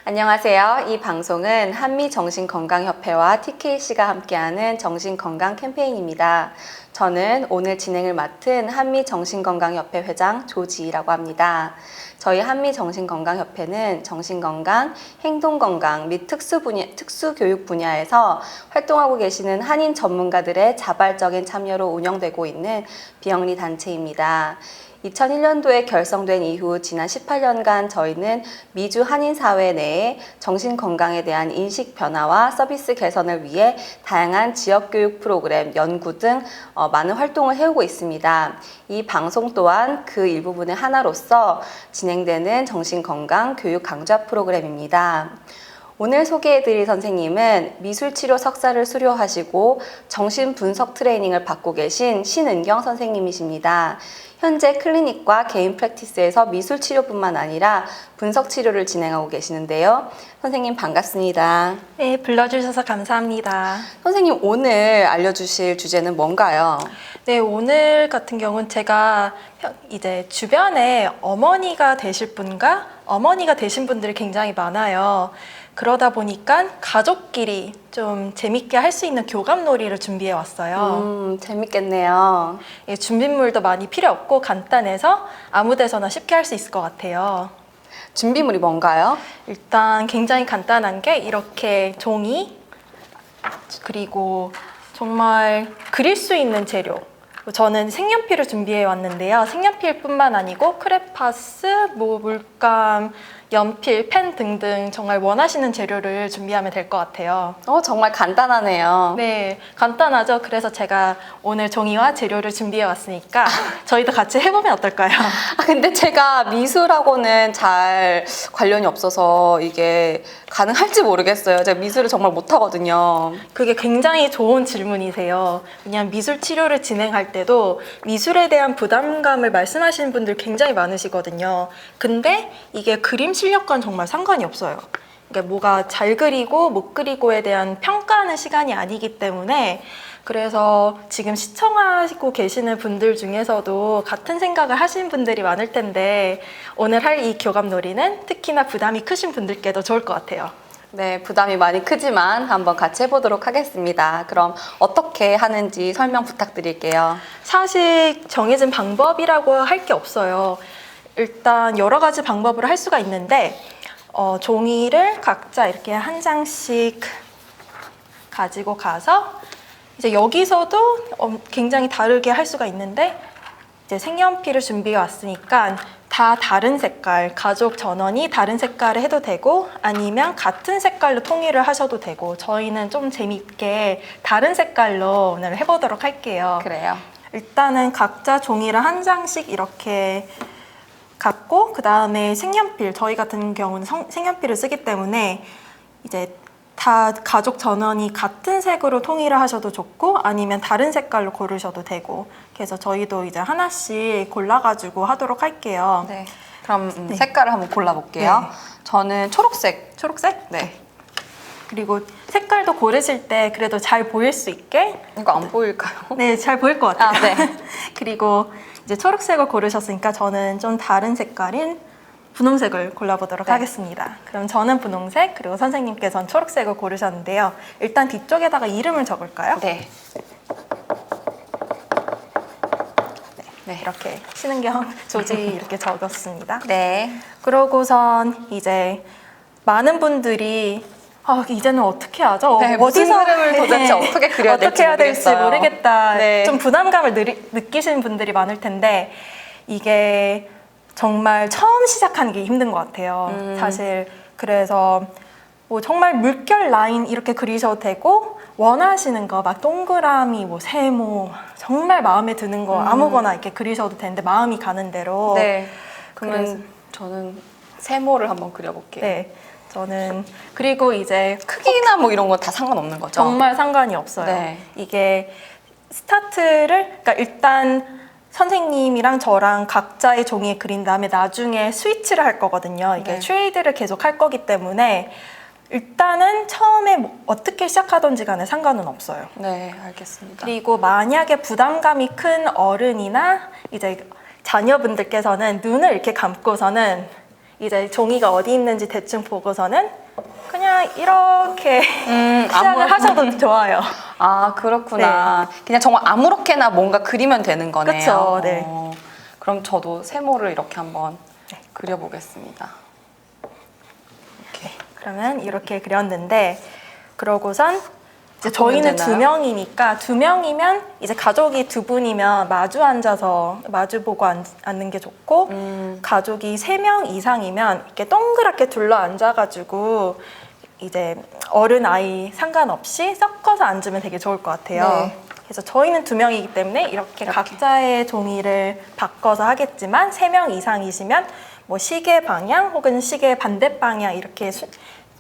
안녕하세요. 이 방송은 한미정신건강협회와 TKC가 함께하는 정신건강 캠페인입니다. 저는 오늘 진행을 맡은 한미정신건강협회 회장 조지희라고 합니다. 저희 한미정신건강협회는 정신건강, 행동건강 및 특수교육 분야에서 활동하고 계시는 한인 전문가들의 자발적인 참여로 운영되고 있는 비영리 단체입니다. 2001년도에 결성된 이후 지난 18년간 저희는 미주 한인사회 내에 정신건강에 대한 인식 변화와 서비스 개선을 위해 다양한 지역교육 프로그램, 연구 등 많은 활동을 해오고 있습니다. 이 방송 또한 그 일부분의 하나로서 진행되는 정신건강 교육 강좌 프로그램입니다. 오늘 소개해드릴 선생님은 미술치료 석사를 수료하시고 정신분석 트레이닝을 받고 계신 신은경 선생님이십니다. 현재 클리닉과 개인 프랙티스에서 미술치료뿐만 아니라 분석치료를 진행하고 계시는데요. 선생님 반갑습니다. 네, 불러주셔서 감사합니다. 선생님 오늘 알려주실 주제는 뭔가요? 네, 오늘 같은 경우는 제가 이제 주변에 어머니가 되실 분과 어머니가 되신 분들이 굉장히 많아요. 그러다 보니까 가족끼리 좀 재밌게 할 수 있는 교감놀이를 준비해 왔어요. 재밌겠네요. 예, 준비물도 많이 필요 없고 간단해서 아무 데서나 쉽게 할 수 있을 것 같아요. 준비물이 뭔가요? 일단 굉장히 간단한 게 이렇게 종이, 그리고 정말 그릴 수 있는 재료. 저는 색연필을 준비해 왔는데요. 색연필뿐만 아니고 크레파스, 물감, 연필, 펜 등등 정말 원하시는 재료를 준비하면 될 것 같아요. 정말 간단하네요. 네, 간단하죠. 그래서 제가 오늘 종이와 재료를 준비해 왔으니까 저희도 같이 해보면 어떨까요? 근데 제가 미술하고는 잘 관련이 없어서 이게 가능할지 모르겠어요. 제가 미술을 정말 못하거든요. 그게 굉장히 좋은 질문이세요. 왜냐하면 미술 치료를 진행할 때도 미술에 대한 부담감을 말씀하시는 분들 굉장히 많으시거든요. 근데 이게 그림 실력과는 정말 상관이 없어요. 그러니까 뭐가 잘 그리고 못 그리고에 대한 평가하는 시간이 아니기 때문에, 그래서 지금 시청하고 계시는 분들 중에서도 같은 생각을 하시는 분들이 많을 텐데 오늘 할 이 교감놀이는 특히나 부담이 크신 분들께도 좋을 것 같아요. 네, 부담이 많이 크지만 한번 같이 해보도록 하겠습니다. 그럼 어떻게 하는지 설명 부탁드릴게요. 사실 정해진 방법이라고 할 게 없어요. 일단 여러 가지 방법으로 할 수가 있는데 종이를 각자 이렇게 한 장씩 가지고 가서 이제 여기서도 굉장히 다르게 할 수가 있는데, 이제 색연필을 준비해 왔으니까 다 다른 색깔, 가족 전원이 다른 색깔을 해도 되고 아니면 같은 색깔로 통일을 하셔도 되고, 저희는 좀 재밌게 다른 색깔로 오늘 해보도록 할게요. 그래요. 일단은 각자 종이를 한 장씩 이렇게 갖고, 그 다음에 색연필, 저희 같은 경우는 색연필을 쓰기 때문에 이제 다 가족 전원이 같은 색으로 통일을 하셔도 좋고 아니면 다른 색깔로 고르셔도 되고, 그래서 저희도 이제 하나씩 골라가지고 하도록 할게요. 네. 그럼 색깔을 한번 골라볼게요. 네. 저는 초록색. 초록색? 네. 그리고 색깔도 고르실 때 그래도 잘 보일 수 있게. 이거 안 보일까요? 네, 잘 보일 것 같아요. 네. 그리고 이제 초록색을 고르셨으니까 저는 좀 다른 색깔인 분홍색을 골라보도록 하겠습니다. 그럼 저는 분홍색, 그리고 선생님께서는 초록색을 고르셨는데요. 일단 뒤쪽에다가 이름을 적을까요? 네. 네, 이렇게 신은경 조지 이렇게 적었습니다. 네. 그러고선 이제 많은 분들이 이제는 어떻게 하죠? 네, 무슨 그림을 도대체 어떻게 그려야 될지 어떻게 해야 될지 모르겠어요. 모르겠다. 네. 좀 부담감을 느끼시는 분들이 많을 텐데, 이게 정말 처음 시작하는 게 힘든 것 같아요. 사실 그래서 뭐 정말 물결 라인 이렇게 그리셔도 되고, 원하시는 거 막 동그라미, 뭐 세모, 정말 마음에 드는 거 아무거나 이렇게 그리셔도 되는데 마음이 가는 대로. 네. 그러면 저는 세모를 한번 그려볼게요. 네, 저는 그리고 이제 크기나 뭐 이런 거 다 상관없는 거죠? 정말 상관이 없어요. 네. 이게 스타트를, 그러니까 일단 선생님이랑 저랑 각자의 종이에 그린 다음에 나중에 스위치를 할 거거든요. 이게 네. 트레이드를 계속 할 거기 때문에 일단은 처음에 어떻게 시작하던지 간에 상관은 없어요. 네, 알겠습니다. 그리고 만약에 부담감이 큰 어른이나 이제 자녀분들께서는 눈을 이렇게 감고서는 이제 종이가 어디 있는지 대충 보고서는 그냥 이렇게 시작을 하셔도 좋아요. 아, 그렇구나. 그냥 정말 아무렇게나 뭔가 그리면 되는 거네요. 그쵸, 네. 그럼 저도 세모를 이렇게 한번 그려보겠습니다. 그러면 이렇게 그렸는데 그러고선 이제 바꾸면 저희는 되나요? 2명이니까 2명이면 이제 가족이 2분이면 마주 앉아서 마주 보고 앉는 게 좋고 가족이 3명 이상이면 이렇게 동그랗게 둘러 앉아가지고 이제 어른 아이 상관없이 섞어서 앉으면 되게 좋을 것 같아요. 네. 그래서 저희는 2명이기 때문에 이렇게 각자의 종이를 바꿔서 하겠지만 3명 이상이시면 뭐 시계 방향 혹은 시계 반대 방향 이렇게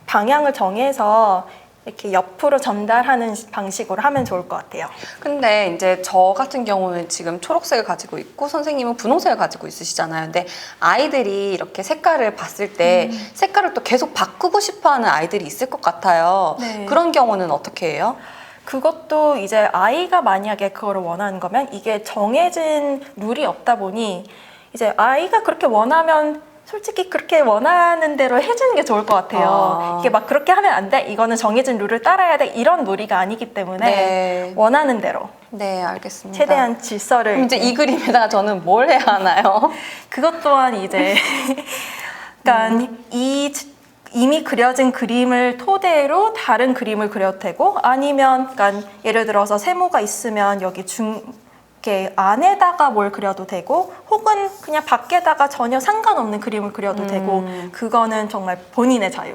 방향을 정해서 이렇게 옆으로 전달하는 방식으로 하면 좋을 것 같아요. 근데 이제 저 같은 경우는 지금 초록색을 가지고 있고 선생님은 분홍색을 가지고 있으시잖아요. 근데 아이들이 이렇게 색깔을 봤을 때 색깔을 또 계속 바꾸고 싶어 하는 아이들이 있을 것 같아요. 네. 그런 경우는 어떻게 해요? 그것도 이제 아이가 만약에 그거를 원하는 거면 이게 정해진 룰이 없다 보니 이제 아이가 그렇게 원하면 솔직히 그렇게 원하는 대로 해주는 게 좋을 것 같아요. 이게 막 그렇게 하면 안 돼. 이거는 정해진 룰을 따라야 돼. 이런 놀이가 아니기 때문에 네. 원하는 대로 네, 알겠습니다. 최대한 질서를 그럼 이제 이렇게. 이 그림에다가 저는 뭘 해야 하나요? 그것 또한 이제 그러니까 이미 그려진 그림을 토대로 다른 그림을 그려도 되고 아니면 그러니까 예를 들어서 세모가 있으면 여기 이렇게 안에다가 뭘 그려도 되고 혹은 그냥 밖에다가 전혀 상관없는 그림을 그려도 되고 그거는 정말 본인의 자유.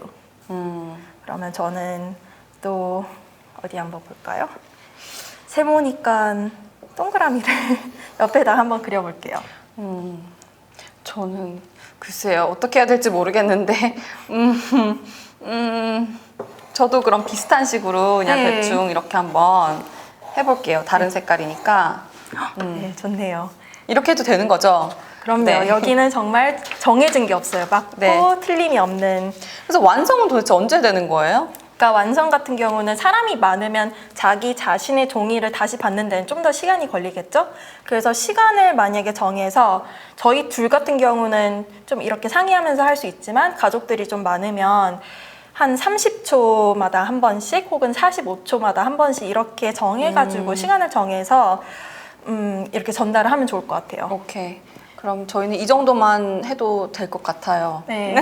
그러면 저는 또 어디 한번 볼까요? 세모니까 동그라미를 옆에다 한번 그려볼게요. 저는 글쎄요, 어떻게 해야 될지 모르겠는데 저도 그럼 비슷한 식으로 그냥 네. 대충 이렇게 한번 해볼게요. 다른 색깔이니까. 네, 좋네요. 이렇게 해도 되는 거죠? 그럼요. 네. 여기는 정말 정해진 게 없어요. 맞고 네. 틀림이 없는. 그래서 완성은 도대체 언제 되는 거예요? 그러니까 완성 같은 경우는 사람이 많으면 자기 자신의 종이를 다시 받는 데는 좀 더 시간이 걸리겠죠? 그래서 시간을 만약에 정해서 저희 둘 같은 경우는 좀 이렇게 상의하면서 할 수 있지만 가족들이 좀 많으면 한 30초마다 한 번씩 혹은 45초마다 한 번씩 이렇게 정해가지고 시간을 정해서 이렇게 전달을 하면 좋을 것 같아요. 오케이. 그럼 저희는 이 정도만 해도 될 것 같아요. 네.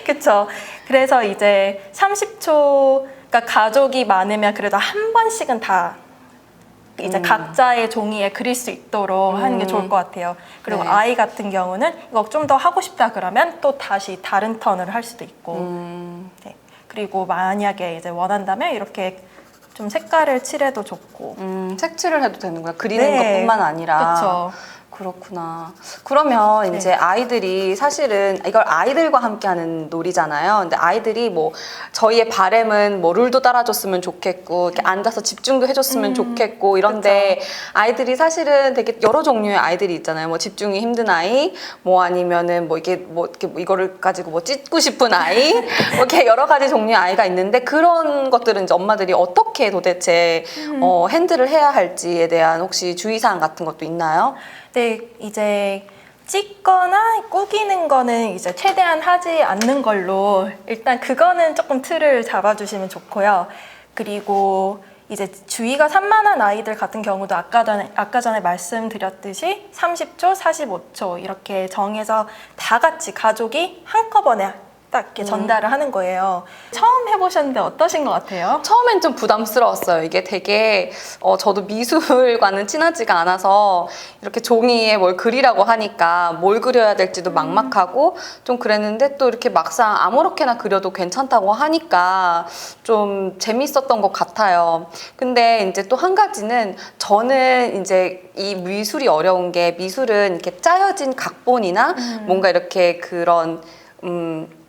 그쵸. 그래서 이제 30초, 그러니까 가족이 많으면 그래도 한 번씩은 다 이제 각자의 종이에 그릴 수 있도록 하는 게 좋을 것 같아요. 그리고 네. 아이 같은 경우는 이거 좀 더 하고 싶다 그러면 또 다시 다른 턴을 할 수도 있고. 네. 그리고 만약에 이제 원한다면 이렇게 좀 색깔을 칠해도 좋고. 색칠을 해도 되는구나. 그리는 네. 것뿐만 아니라. 그쵸. 그렇구나. 그러면 네. 이제 아이들이 사실은 이걸 아이들과 함께하는 놀이잖아요. 근데 아이들이 뭐 저희의 바램은 뭐 룰도 따라줬으면 좋겠고 이렇게 앉아서 집중도 해줬으면 좋겠고 이런데 아이들이 사실은 되게 여러 종류의 아이들이 있잖아요. 뭐 집중이 힘든 아이, 뭐 아니면은 뭐 이게 뭐 이렇게 뭐 이거를 가지고 뭐 찢고 싶은 아이, 뭐 이렇게 여러 가지 종류의 아이가 있는데 그런 것들은 이제 엄마들이 어떻게 도대체 핸들을 해야 할지에 대한 혹시 주의사항 같은 것도 있나요? 네, 이제 찢거나 꾸기는 거는 이제 최대한 하지 않는 걸로 일단 그거는 조금 틀을 잡아주시면 좋고요. 그리고 이제 주의가 산만한 아이들 같은 경우도 아까 전에 말씀드렸듯이 30초, 45초 이렇게 정해서 다 같이 가족이 한꺼번에 딱 이렇게 전달을 하는 거예요. 처음 해보셨는데 어떠신 것 같아요? 처음엔 좀 부담스러웠어요. 이게 되게 저도 미술과는 친하지가 않아서 이렇게 종이에 뭘 그리라고 하니까 뭘 그려야 될지도 막막하고 좀 그랬는데 또 이렇게 막상 아무렇게나 그려도 괜찮다고 하니까 좀 재밌었던 것 같아요. 근데 이제 또 한 가지는 저는 이제 이 미술이 어려운 게 미술은 이렇게 짜여진 각본이나 뭔가 이렇게 그런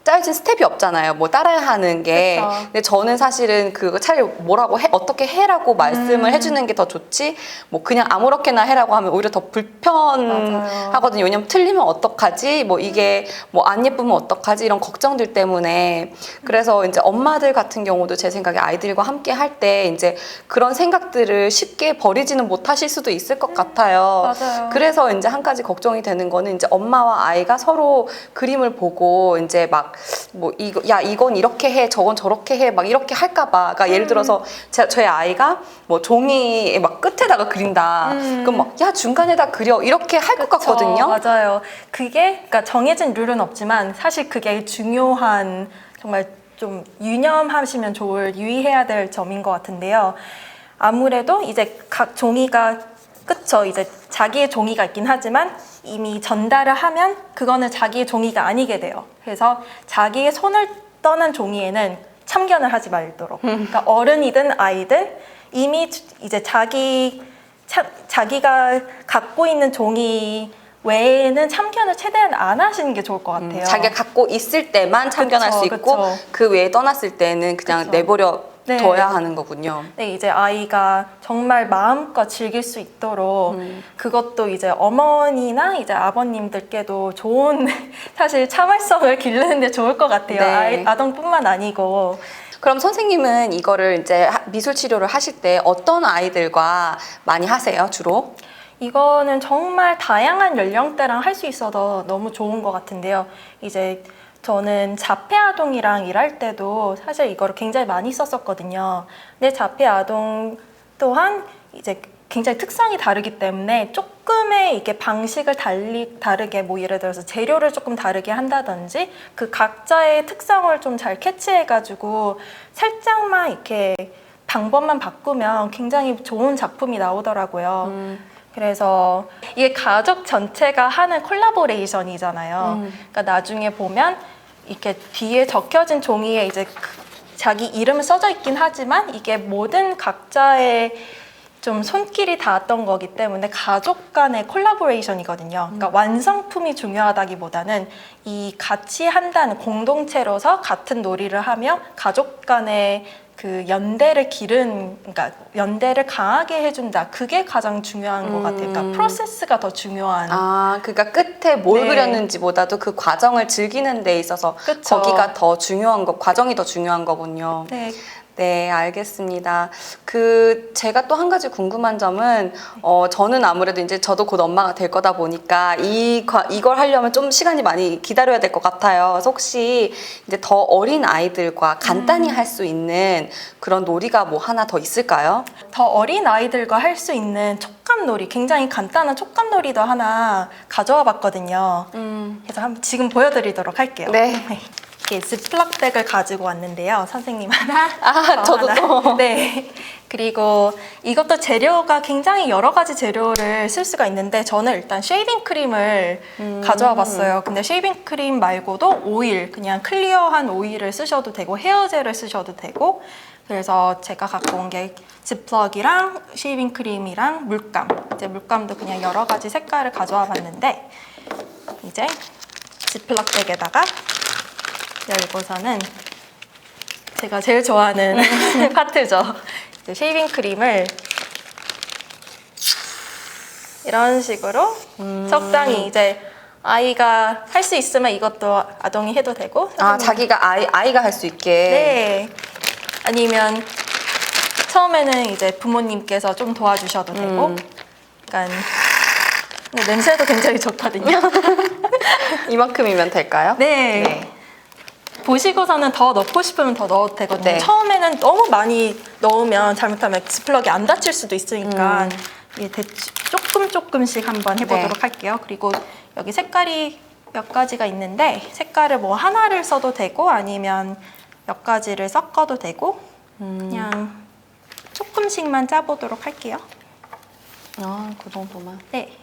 짜여진 스텝이 없잖아요. 뭐 따라야 하는 게. 그쵸. 근데 저는 사실은 그거 차라리 뭐라고 해, 어떻게 해라고 말씀을 해주는 게 더 좋지. 뭐 그냥 아무렇게나 해라고 하면 오히려 더 불편하거든요. 왜냐면 틀리면 어떡하지? 뭐 이게 뭐 안 예쁘면 어떡하지? 이런 걱정들 때문에. 그래서 이제 엄마들 같은 경우도 제 생각에 아이들과 함께 할 때 이제 그런 생각들을 쉽게 버리지는 못하실 수도 있을 것 같아요. 맞아요. 그래서 이제 한 가지 걱정이 되는 거는 이제 엄마와 아이가 서로 그림을 보고 이제 막 뭐 이거 야 이건 이렇게 해 저건 저렇게 해 막 이렇게 할까봐. 그러니까 예를 들어서 저희 아이가 뭐 종이에 막 끝에다가 그린다. 그럼 막 야 중간에다 그려 이렇게 할 것 그쵸, 같거든요. 맞아요. 그게 그러니까 정해진 룰은 없지만 사실 그게 중요한 정말 좀 유념하시면 좋을 유의해야 될 점인 것 같은데요. 아무래도 이제 각 종이가 그쵸 이제 자기의 종이가 있긴 하지만 이미 전달을 하면 그거는 자기의 종이가 아니게 돼요. 그래서 자기의 손을 떠난 종이에는 참견을 하지 말도록. 그러니까 어른이든 아이든 이미 이제 자기가 갖고 있는 종이 외에는 참견을 최대한 안 하시는 게 좋을 것 같아요. 자기가 갖고 있을 때만 참견할 그쵸, 수 있고 그쵸. 그 외에 떠났을 때는 그냥 그쵸. 내버려 네. 둬야 하는 거군요. 네, 이제 아이가 정말 마음껏 즐길 수 있도록 그것도 이제 어머니나 이제 아버님들께도 좋은 사실 참을성을 기르는데 좋을 것 같아요. 네. 아동뿐만 아니고. 그럼 선생님은 이거를 이제 미술 치료를 하실 때 어떤 아이들과 많이 하세요, 주로? 이거는 정말 다양한 연령대랑 할 수 있어서 너무 좋은 것 같은데요. 이제 저는 자폐 아동이랑 일할 때도 사실 이거를 굉장히 많이 썼었거든요. 근데 자폐 아동 또한 이제 굉장히 특성이 다르기 때문에 조금의 이게 방식을 다르게 뭐 예를 들어서 재료를 조금 다르게 한다든지 그 각자의 특성을 좀 잘 캐치해가지고 살짝만 이렇게 방법만 바꾸면 굉장히 좋은 작품이 나오더라고요. 그래서 이게 가족 전체가 하는 콜라보레이션이잖아요. 그러니까 나중에 보면 이렇게 뒤에 적혀진 종이에 이제 자기 이름은 써져 있긴 하지만 이게 모든 각자의 좀 손길이 닿았던 거기 때문에 가족 간의 콜라보레이션이거든요. 그러니까 완성품이 중요하다기보다는 이 같이 한다는 공동체로서 같은 놀이를 하며 가족 간의 그 연대를 그러니까 연대를 강하게 해준다. 그게 가장 중요한 것 같아요. 그러니까 프로세스가 더 중요한. 아, 그러니까 끝에 뭘 네. 그렸는지보다도 그 과정을 즐기는 데 있어서 그쵸. 거기가 더 중요한 과정이 더 중요한 거군요. 네. 네, 알겠습니다. 제가 또 한 가지 궁금한 점은, 저는 아무래도 이제 저도 곧 엄마가 될 거다 보니까 이걸 하려면 좀 시간이 많이 기다려야 될 것 같아요. 그래서 혹시 이제 더 어린 아이들과 간단히 할 수 있는 그런 놀이가 뭐 하나 더 있을까요? 더 어린 아이들과 할 수 있는 촉감놀이, 굉장히 간단한 촉감놀이도 하나 가져와 봤거든요. 그래서 한번 지금 보여드리도록 할게요. 네. 이렇게 지플락백을 가지고 왔는데요. 선생님 하나, 아, 저도 하나. 또. 네. 그리고 이것도 재료가 굉장히 여러 가지 재료를 쓸 수가 있는데 저는 일단 쉐이빙 크림을 가져와 봤어요. 근데 쉐이빙 크림 말고도 오일, 그냥 클리어한 오일을 쓰셔도 되고 헤어젤을 쓰셔도 되고 그래서 제가 갖고 온 게 지플럭이랑 쉐이빙 크림이랑 물감. 이제 물감도 그냥 여러 가지 색깔을 가져와 봤는데 이제 지플럭백에다가 열고서는 제가 제일 좋아하는 파트죠. 이제 쉐이빙 크림을 이런 식으로 적당히 이제 아이가 할 수 있으면 이것도 아동이 해도 되고 아, 자기가 아이가 할 수 있게. 네. 아니면 처음에는 이제 부모님께서 좀 도와주셔도 되고 약간 근데 냄새도 굉장히 좋거든요. 이만큼이면 될까요? 네. 보시고서는 더 넣고 싶으면 더 넣어도 되거든요. 네. 처음에는 너무 많이 넣으면 잘못하면 지플럭이 안 닫힐 수도 있으니까 이게 조금씩 한번 해보도록 네. 할게요. 그리고 여기 색깔이 몇 가지가 있는데 색깔을 뭐 하나를 써도 되고 아니면 몇 가지를 섞어도 되고 그냥 조금씩만 짜보도록 할게요. 아, 그 정도만. 네.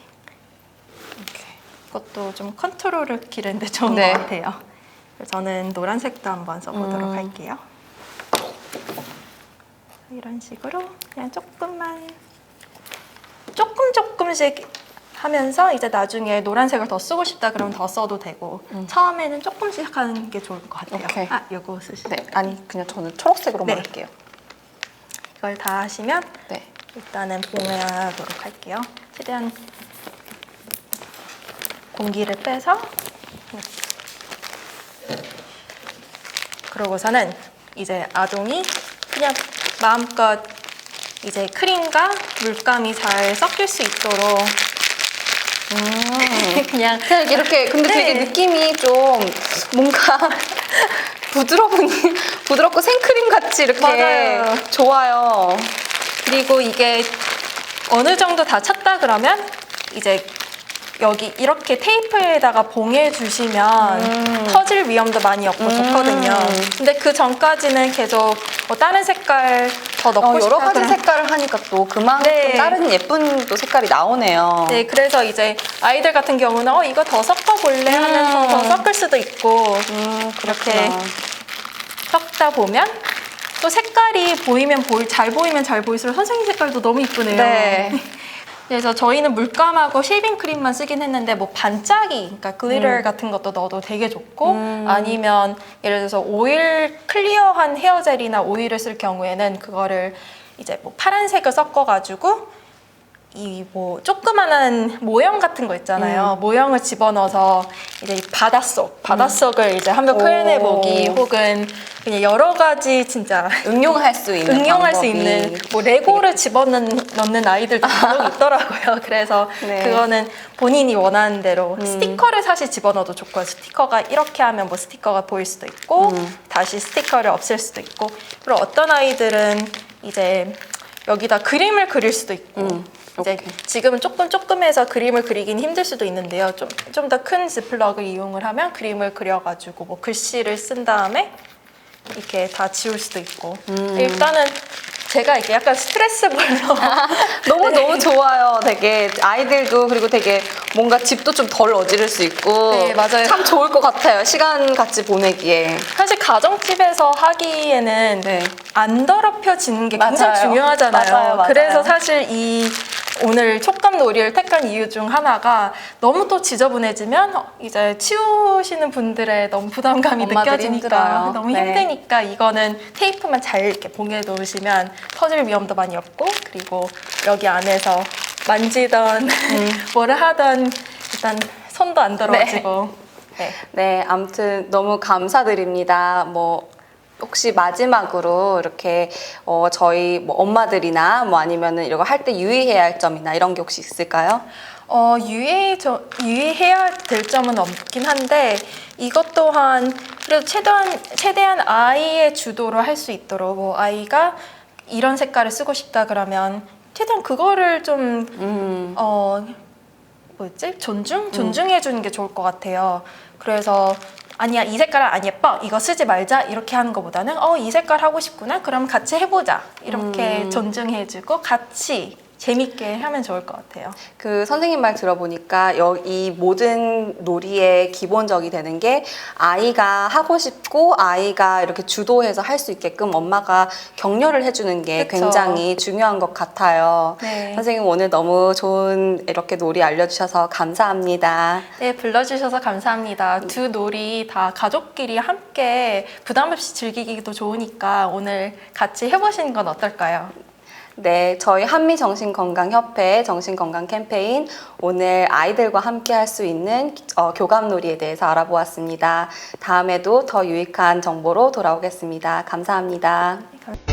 이것도 좀 컨트롤을 기르는데 좋은 네. 것 같아요. 그래서 저는 노란색도 한번 써보도록 할게요. 이런 식으로 그냥 조금씩 하면서 이제 나중에 노란색을 더 쓰고 싶다 그러면 더 써도 되고 처음에는 조금씩 하는 게 좋을 것 같아요. 오케이. 아, 요거 쓰시죠. 네, 아니 그냥 저는 초록색으로만 네. 할게요. 이걸 다 하시면 네. 일단은 봉하도록 할게요. 최대한 공기를 빼서 그러고서는 이제 아동이 그냥 마음껏 이제 크림과 물감이 잘 섞일 수 있도록 그냥 그냥 이렇게 근데 되게 네. 느낌이 좀 뭔가 부드럽고 생크림 같이 이렇게 맞아요. 좋아요. 그리고 이게 어느 정도 다 찼다 그러면 이제 여기 이렇게 테이프에다가 봉해 주시면 터질 위험도 많이 없고 좋거든요. 근데 그 전까지는 계속 뭐 다른 색깔 더 넣고 여러 싶다 가지 그러면 색깔을 하니까 또 그만큼 네. 다른 예쁜 또 색깔이 나오네요. 네, 그래서 이제 아이들 같은 경우는 이거 더 섞어볼래 하면서 더 섞을 수도 있고 이렇게 그렇구나. 섞다 보면 또 색깔이 잘 보이면 잘 보일수록 선생님 색깔도 너무 이쁘네요. 네. 그래서 저희는 물감하고 쉐이빙 크림만 쓰긴 했는데 뭐 반짝이, 그러니까 글리터 같은 것도 넣어도 되게 좋고 아니면 예를 들어서 오일 클리어한 헤어젤이나 오일을 쓸 경우에는 그거를 이제 뭐 파란색을 섞어가지고 이 뭐 조그만한 모형 같은 거 있잖아요. 모형을 집어넣어서 이제 이 바닷속을 이제 한번 표현해 보기 혹은 그냥 여러 가지 진짜 응용할 수 있는 응용할 수 방법이 있는 뭐 레고를 집어넣는 아이들도 간혹 있더라고요. 그래서 네. 그거는 본인이 원하는 대로 스티커를 사실 집어넣어도 좋고요. 스티커가 이렇게 하면 뭐 스티커가 보일 수도 있고 다시 스티커를 없앨 수도 있고 그리고 어떤 아이들은 이제 여기다 그림을 그릴 수도 있고 이제 오케이. 지금은 조금해서 그림을 그리긴 힘들 수도 있는데요. 좀 더 큰 지플럭을 이용을 하면 그림을 그려가지고 뭐 글씨를 쓴 다음에 이렇게 다 지울 수도 있고 일단은 제가 이렇게 약간 스트레스볼로 너무 좋아요. 되게 아이들도 그리고 되게 뭔가 집도 좀 덜 어지를 수 있고 네, 맞아요. 참 좋을 것 같아요. 시간 같이 보내기에. 사실 가정집에서 하기에는 네. 안 더럽혀지는 게 굉장히 맞아요. 중요하잖아요. 맞아요. 그래서 사실 이 오늘 촉감 놀이를 택한 이유 중 하나가 너무 또 지저분해지면 이제 치우시는 분들의 너무 부담감이 엄마들이 느껴지니까 힘들어요. 너무 네. 힘드니까 이거는 테이프만 잘 이렇게 봉해 놓으시면 터질 위험도 많이 없고 그리고 여기 안에서 만지던 뭐를 하던 일단 손도 안 더러워지고 네. 네, 아무튼 너무 감사드립니다. 뭐 혹시 마지막으로 이렇게 저희 뭐 엄마들이나 뭐 아니면은 이거 할 때 유의해야 할 점이나 이런 게 혹시 있을까요? 유의해야 될 점은 없긴 한데 이것 또한 그래도 최대한 아이의 주도로 할 수 있도록 뭐 아이가 이런 색깔을 쓰고 싶다 그러면 최대한 그거를 좀 존중해 주는 게 좋을 것 같아요. 그래서 아니야 이 색깔은 안 예뻐 이거 쓰지 말자 이렇게 하는 것보다는 이 색깔 하고 싶구나 그럼 같이 해보자 이렇게 존중해주고 같이 재밌게 하면 좋을 것 같아요. 그 선생님 말 들어보니까 이 모든 놀이의 기본적이 되는 게 아이가 하고 싶고 아이가 이렇게 주도해서 할 수 있게끔 엄마가 격려를 해주는 게 그쵸. 굉장히 중요한 것 같아요. 네. 선생님 오늘 너무 좋은 이렇게 놀이 알려주셔서 감사합니다. 네, 불러주셔서 감사합니다. 두 놀이 다 가족끼리 함께 부담 없이 즐기기도 좋으니까 오늘 같이 해보시는 건 어떨까요? 네, 저희 한미정신건강협회 정신건강 캠페인 오늘 아이들과 함께 할 수 있는 교감놀이에 대해서 알아보았습니다. 다음에도 더 유익한 정보로 돌아오겠습니다. 감사합니다. 네,